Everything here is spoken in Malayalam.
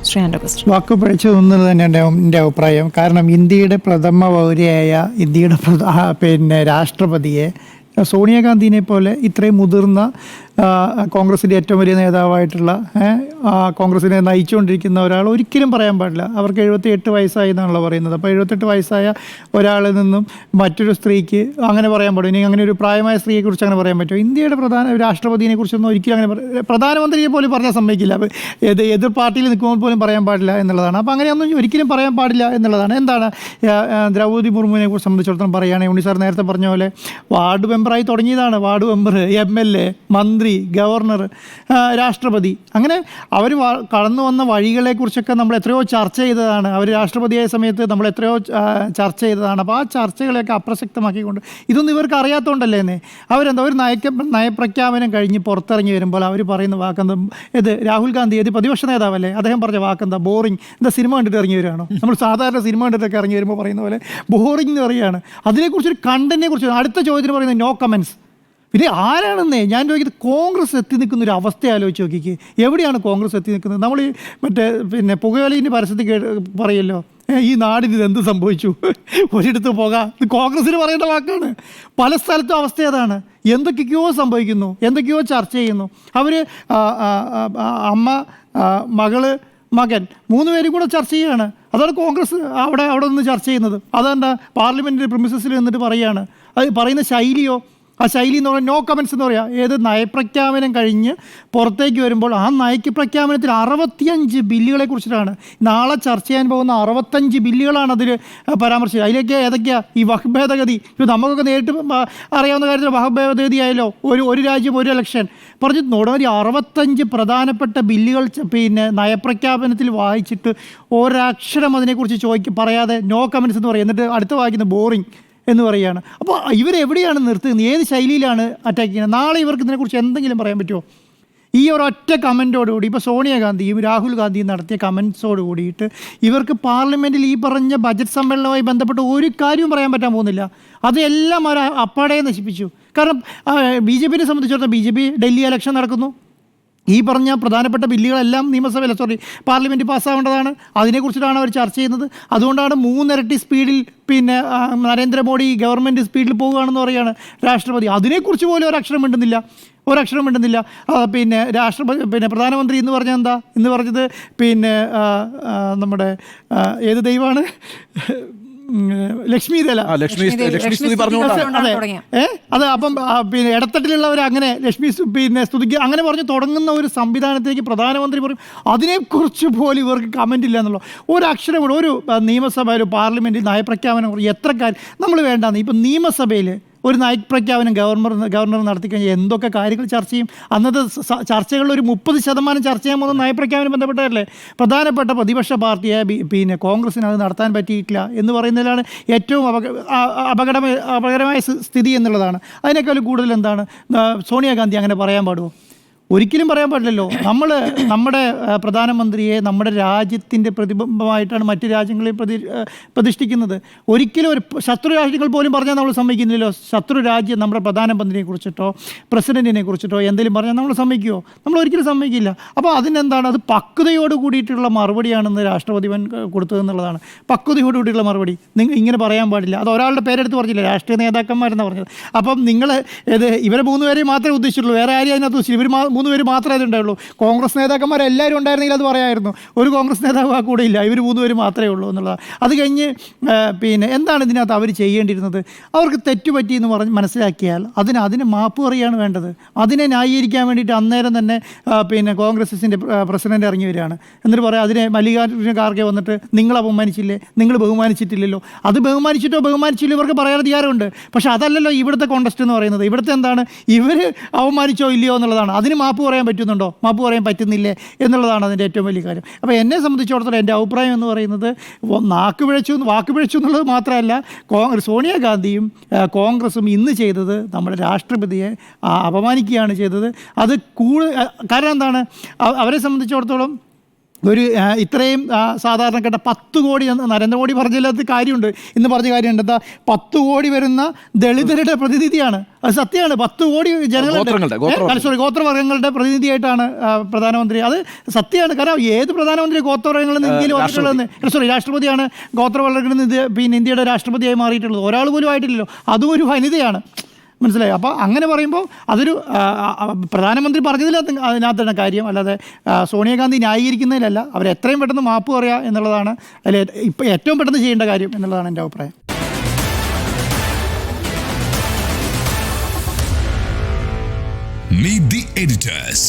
ശ്രീ ആൻഡ്രോഗസ്റ്റ്. വാക്ക് പിഴച്ചു എന്നത് തന്നെയാണ് എൻ്റെ അഭിപ്രായം. കാരണം ഇന്ത്യയുടെ പ്രഥമ പൗരയായ ഇന്ത്യയുടെ രാഷ്ട്രപതിയെ സോണിയാഗാന്ധിനെ പോലെ ഇത്രയും മുതിർന്ന കോൺഗ്രസിൻ്റെ ഏറ്റവും വലിയ നേതാവായിട്ടുള്ള കോൺഗ്രസിനെ നയിച്ചുകൊണ്ടിരിക്കുന്ന ഒരാൾ ഒരിക്കലും പറയാൻ പാടില്ല. അവർക്ക് 78 വയസ്സായി എന്നാണല്ലോ പറയുന്നത്. അപ്പോൾ 78 വയസ്സായ ഒരാളിൽ നിന്നും മറ്റൊരു സ്ത്രീക്ക് അങ്ങനെ പറയാൻ പാടും. ഇനി അങ്ങനെ ഒരു പ്രായമായ സ്ത്രീയെക്കുറിച്ച് അങ്ങനെ പറയാൻ പറ്റുമോ? ഇന്ത്യയുടെ രാഷ്ട്രപതിയെ കുറിച്ചൊന്നും ഒരിക്കലും അങ്ങനെ പ്രധാനമന്ത്രിയെ പോലും പറഞ്ഞാൽ സമ്മതിക്കില്ല. എതിർ പാർട്ടിയിൽ നിൽക്കുമ്പോൾ പോലും പറയാൻ പാടില്ല എന്നുള്ളതാണ്. അപ്പോൾ അങ്ങനെയൊന്നും ഒരിക്കലും പറയാൻ പാടില്ല എന്നുള്ളതാണ്. എന്താണ് ദ്രൗപദി മുർമുവിനെ കുറിച്ച് സംബന്ധിച്ചിടത്തോളം പറയുകയാണെങ്കിൽ ഉണ്ണി സാർ നേരത്തെ പറഞ്ഞ പോലെ വാർഡ് മെമ്പറായി തുടങ്ങിയതാണ്. വാർഡ് മെമ്പർ, MLA, മന്ത്രി, ഗവർണർ, രാഷ്ട്രപതി, അങ്ങനെ അവർ കടന്നു വന്ന വഴികളെക്കുറിച്ചൊക്കെ നമ്മൾ എത്രയോ ചർച്ച ചെയ്തതാണ്. അവർ രാഷ്ട്രപതിയായ സമയത്ത് നമ്മൾ എത്രയോ ചർച്ച ചെയ്തതാണ്. അപ്പോൾ ആ ചർച്ചകളെയൊക്കെ അപ്രസക്തമാക്കിക്കൊണ്ട് ഇതൊന്നും ഇവർക്ക് അറിയാത്തതുകൊണ്ടല്ലേ എന്നേ അവരെന്താ ഒരു നയപ്രഖ്യാപനം കഴിഞ്ഞ് പുറത്തിറങ്ങി വരുമ്പോൾ അവർ പറയുന്ന വാക്കെന്താ? രാഹുൽ ഗാന്ധി പ്രതിപക്ഷ നേതാവല്ലേ, അദ്ദേഹം പറഞ്ഞ വാക്കെന്താ? ബോറിങ്. എന്താ സിനിമ കണ്ടിട്ട് ഇറങ്ങി വരികയാണോ? നമ്മൾ സാധാരണ സിനിമ കണ്ടിട്ടൊക്കെ ഇറങ്ങി വരുമ്പോൾ പറയുന്ന പോലെ ബോറിങ് എന്ന് പറയുകയാണ്. അതിനെക്കുറിച്ചൊരു കണ്ടന്റിനെ കുറിച്ച് അടുത്ത ചോദ്യത്തിന് പറയുന്നത് നോ കമൻസ്. പിന്നെ ആരാണെന്നേ ഞാൻ ചോദിക്കുന്നത്, കോൺഗ്രസ് എത്തി നിൽക്കുന്ന ഒരു അവസ്ഥ ആലോചിച്ച് നോക്കിക്ക്. എവിടെയാണ് കോൺഗ്രസ് എത്തി നിൽക്കുന്നത്? നമ്മൾ ഈ പുകവലിൻ്റെ പരസ്യത്തിൽ പറയല്ലോ, ഈ നാടിന് ഇതെന്ത് സംഭവിച്ചു, ഒരിടത്ത് പോകാം. ഇത് കോൺഗ്രസ്സിന് പറയേണ്ട വാക്കാണ്. പല സ്ഥലത്തും അവസ്ഥ അതാണ്. എന്തൊക്കെയോ സംഭവിക്കുന്നു, എന്തൊക്കെയോ ചർച്ച ചെയ്യുന്നു. അവർ അമ്മ, മകള്, മകൻ 3 പേരും കൂടെ ചർച്ച ചെയ്യുകയാണ്. അതാണ് കോൺഗ്രസ് അവിടെ നിന്ന് ചർച്ച ചെയ്യുന്നത്. അതെന്താ പാർലമെൻറ്റിൻ്റെ പ്രിമിസസിൽ നിന്നിട്ട് പറയുകയാണ്. അത് പറയുന്ന ശൈലിയോ, ആ ശൈലി എന്ന് പറഞ്ഞാൽ നോ കമൻസ് എന്ന് പറയാം. ഏത് നയപ്രഖ്യാപനം കഴിഞ്ഞ് പുറത്തേക്ക് വരുമ്പോൾ ആ നയപ്രഖ്യാപനത്തിൽ 65 ബില്ലുകളെ കുറിച്ചിട്ടാണ്. നാളെ ചർച്ച ചെയ്യാൻ പോകുന്ന 65 ബില്ലുകളാണ് അതിൽ പരാമർശിച്ചത്. അതിലേക്ക് ഏതൊക്കെയാണ്? ഈ വഖഫ് ഭേദഗതി, ഇപ്പോൾ നമുക്കൊക്കെ നേരിട്ട് അറിയാവുന്ന കാര്യത്തിൽ വഖഫ് ഭേദഗതി ആയാലോ, ഒരു രാജ്യം ഒരു ഇലക്ഷൻ പറഞ്ഞ് നോടൊരു 65 പ്രധാനപ്പെട്ട ബില്ലുകൾ നയപ്രഖ്യാപനത്തിൽ വായിച്ചിട്ട് ഒരക്ഷരം അതിനെക്കുറിച്ച് പറയാതെ നോ കമൻസ് എന്ന് പറയും. എന്നിട്ട് അടുത്ത വായിക്കുന്നത് ബോറിങ് എന്ന് പറയുകയാണ്. അപ്പോൾ ഇവരെവിടെയാണ് നിർത്തുന്നത്? ഏത് ശൈലിയിലാണ് അറ്റാക്ക് ചെയ്യുന്നത്? നാളെ ഇവർക്ക് ഇതിനെക്കുറിച്ച് എന്തെങ്കിലും പറയാൻ പറ്റുമോ? ഈ ഒരൊറ്റ കമൻറ്റോടുകൂടി ഇപ്പോൾ സോണിയാഗാന്ധിയും രാഹുൽ ഗാന്ധിയും നടത്തിയ കമൻസോട് കൂടിയിട്ട് ഇവർക്ക് പാർലമെൻറ്റിൽ ഈ പറഞ്ഞ ബജറ്റ് സമ്മേളനവുമായി ബന്ധപ്പെട്ട് ഒരു കാര്യവും പറയാൻ പറ്റാൻ പോകുന്നില്ല. അതെല്ലാം അവർ അപ്പാടെ നശിപ്പിച്ചു. കാരണം BJPയെ സംബന്ധിച്ചിടത്തോളം BJP ഡൽഹി ഇലക്ഷൻ നടക്കുന്നു. ഈ പറഞ്ഞ പ്രധാനപ്പെട്ട ബില്ലുകളെല്ലാം പാർലമെൻറ്റ് പാസ്സാവേണ്ടതാണ്. അതിനെക്കുറിച്ചിട്ടാണ് അവർ ചർച്ച ചെയ്യുന്നത്. അതുകൊണ്ടാണ് 3 ഇരട്ടി സ്പീഡിൽ നരേന്ദ്രമോദി ഗവൺമെൻറ് സ്പീഡിൽ പോവുകയാണെന്ന് പറയുകയാണ് രാഷ്ട്രപതി. അതിനെക്കുറിച്ച് പോലും ഒരക്ഷരം മിണ്ടുന്നില്ല. പ്രധാനമന്ത്രി എന്ന് പറഞ്ഞാൽ എന്താ? ഇന്ന് പറഞ്ഞത് നമ്മുടെ ഏത് ദൈവമാണ്? ലക്ഷ്മി അതെ. അപ്പം ഇടത്തട്ടിലുള്ളവർ അങ്ങനെ ലക്ഷ്മി സ്തുതിക്കുക അങ്ങനെ പറഞ്ഞ് തുടങ്ങുന്ന ഒരു സംവിധാനത്തേക്ക് പ്രധാനമന്ത്രി പറയും. അതിനെക്കുറിച്ച് പോലും ഇവർക്ക് കമൻ്റ് ഇല്ല എന്നുള്ള ഒരക്ഷരം കൂടെ. ഒരു നിയമസഭ, ഒരു പാർലമെൻറ്റിൽ നയപ്രഖ്യാപനം എത്ര കാര്യം നമ്മൾ വേണ്ടാന്ന്. ഇപ്പം നിയമസഭയിൽ ഒരു നയപ്രഖ്യാപനം ഗവർണർ നടത്തിക്കഴിഞ്ഞാൽ എന്തൊക്കെ കാര്യങ്ങൾ ചർച്ച ചെയ്യും? അന്നത്തെ ചർച്ചകളിൽ ഒരു 30% ചർച്ച ചെയ്യാൻ പോകുന്ന നയപ്രഖ്യാപനം ബന്ധപ്പെട്ടതല്ലേ? പ്രധാനപ്പെട്ട പ്രതിപക്ഷ പാർട്ടിയായ കോൺഗ്രസിന് അത് നടത്താൻ പറ്റിയിട്ടില്ല എന്ന് പറയുന്നതിലാണ് ഏറ്റവും അപകടമായ സ്ഥിതി എന്നുള്ളതാണ്. അതിനേക്കാൾ കൂടുതൽ എന്താണ് സോണിയാഗാന്ധി അങ്ങനെ പറയാൻ പാടുമോ? ഒരിക്കലും പറയാൻ പാടില്ലല്ലോ. നമ്മുടെ പ്രധാനമന്ത്രിയെ നമ്മുടെ രാജ്യത്തിൻ്റെ പ്രതിബിംബമായിട്ടാണ് മറ്റ് രാജ്യങ്ങളിൽ പ്രതിഷ്ഠിക്കുന്നത്. ഒരിക്കലും ഒരു ശത്രു രാജ്യങ്ങൾ പോലും പറഞ്ഞാൽ നമ്മൾ സമ്മതിക്കുന്നില്ലല്ലോ. ശത്രു രാജ്യം നമ്മുടെ പ്രധാനമന്ത്രിയെ കുറിച്ചിട്ടോ പ്രസിഡൻറ്റിനെ കുറിച്ചിട്ടോ എന്തെങ്കിലും പറഞ്ഞാൽ നമ്മൾ സമ്മതിക്കുമോ? നമ്മൾ ഒരിക്കലും സമ്മതിക്കില്ല. അപ്പോൾ അതിനെന്താണ്? അത് പക്വതയോട് കൂടിയിട്ടുള്ള മറുപടിയാണെന്ന് രാഷ്ട്രപതി കൊടുത്തതെന്നുള്ളതാണ്. പക്വതയോട് കൂടിയിട്ടുള്ള മറുപടി. നിങ്ങൾ ഇങ്ങനെ പറയാൻ പാടില്ല. അത് ഒരാളുടെ പേരെടുത്ത് പറഞ്ഞില്ല, രാഷ്ട്രീയ നേതാക്കന്മാരെന്നാണ് പറഞ്ഞത്. അപ്പം നിങ്ങൾ ഇവരെ 3 പേരെ മാത്രമേ ഉദ്ദേശിച്ചുള്ളൂ, വേറെ ആരെയും അതിനകത്ത് ഉദ്ദേശിച്ചില്ല. ഇവർ 3 പേര് മാത്രമേ അതുണ്ടായുള്ളൂ. കോൺഗ്രസ് നേതാക്കന്മാരെല്ലാവരും ഉണ്ടായിരുന്നെങ്കിൽ അത് പറയായിരുന്നു. ഒരു കോൺഗ്രസ് നേതാവ് ആ കൂടെ ഇല്ല. ഇവർ 3 പേര് മാത്രമേ ഉള്ളൂ എന്നുള്ളതാണ്. അത് കഴിഞ്ഞ് എന്താണ് ഇതിനകത്ത് അവർ ചെയ്യേണ്ടിയിരുന്നത്? അവർക്ക് തെറ്റുപറ്റി എന്ന് പറഞ്ഞ് മനസ്സിലാക്കിയാൽ അതിന് മാപ്പ് പറയുകയാണ് വേണ്ടത്. അതിനെ ന്യായീകരിക്കാൻ വേണ്ടിയിട്ട് അന്നേരം തന്നെ കോൺഗ്രസിൻ്റെ പ്രസിഡന്റ് ഇറങ്ങി വരികയാണ്. എന്നിട്ട് പറയാം, അതിനെ മല്ലികാർജ്ജുന ഖാർഗെ വന്നിട്ട് നിങ്ങൾ അപമാനിച്ചില്ലേ, നിങ്ങൾ ബഹുമാനിച്ചിട്ടില്ലല്ലോ. അത് ബഹുമാനിച്ചില്ലോ ഇവർക്ക് പറയാൻ അധികാരമുണ്ട്. പക്ഷെ അതല്ലല്ലോ ഇവിടുത്തെ കോണ്ടസ്റ്റ് എന്ന് പറയുന്നത്. ഇവിടുത്തെ എന്താണ്? ഇവർ അവമാനിച്ചോ ഇല്ലയോ എന്നുള്ളതാണ്. അതിന് മാപ്പ് പറയാൻ പറ്റുന്നുണ്ടോ? മാപ്പ് പറയാൻ പറ്റുന്നില്ലേ എന്നുള്ളതാണ് അതിൻ്റെ ഏറ്റവും വലിയ കാര്യം. അപ്പോൾ എന്നെ സംബന്ധിച്ചിടത്തോളം എൻ്റെ അഭിപ്രായം എന്ന് പറയുന്നത് വാക്ക് പിഴച്ചു എന്നുള്ളത് മാത്രമല്ല, സോണിയാഗാന്ധിയും കോൺഗ്രസും ഇന്ന് ചെയ്തത് നമ്മുടെ രാഷ്ട്രപതിയെ അപമാനിക്കുകയാണ് ചെയ്തത്. അത് കാരണം എന്താണ്? അവരെ സംബന്ധിച്ചിടത്തോളം ഒരു ഇത്രയും സാധാരണക്കാരുടെ 10 കോടി നരേന്ദ്രമോദി പറഞ്ഞതിനകത്ത് കാര്യമുണ്ട്, ഇന്ന് പറഞ്ഞ കാര്യമുണ്ട്. എന്താ 10 കോടി വരുന്ന ദളിതരുടെ പ്രതിനിധിയാണ്. അത് സത്യമാണ്. 10 കോടി ജനങ്ങളുടെ ഗോത്രവർഗ്ഗങ്ങളുടെ പ്രതിനിധിയായിട്ടാണ് പ്രധാനമന്ത്രി. അത് സത്യമാണ്. കാരണം ഏത് പ്രധാനമന്ത്രി ഗോത്രവർഗ്ഗങ്ങളിൽ നിന്ന് ഇന്ത്യയിൽ വന്നിട്ടുള്ളതെന്ന് രാഷ്ട്രപതിയാണ് ഗോത്രവർഗ്ഗങ്ങളിൽ നിന്ന് പിന്നെ ഇന്ത്യയുടെ രാഷ്ട്രപതിയായി മാറിയിട്ടുള്ളത്. ഒരാൾ പോലും ആയിട്ടില്ലല്ലോ. അതും ഒരു വനിതയാണ്. മനസ്സിലായി? അപ്പോൾ അങ്ങനെ പറയുമ്പോൾ അതൊരു പ്രധാനമന്ത്രി അതിനകത്താണ് കാര്യം. അല്ലാതെ സോണിയാഗാന്ധി ന്യായീകരിക്കുന്നതിലല്ല. അവർ എത്രയും പെട്ടെന്ന് മാപ്പ് പറയുക എന്നുള്ളതാണ് അല്ലെ ഇപ്പോൾ ഏറ്റവും പെട്ടെന്ന് ചെയ്യേണ്ട കാര്യം എന്നുള്ളതാണ് എൻ്റെ അഭിപ്രായം. Meet the editors.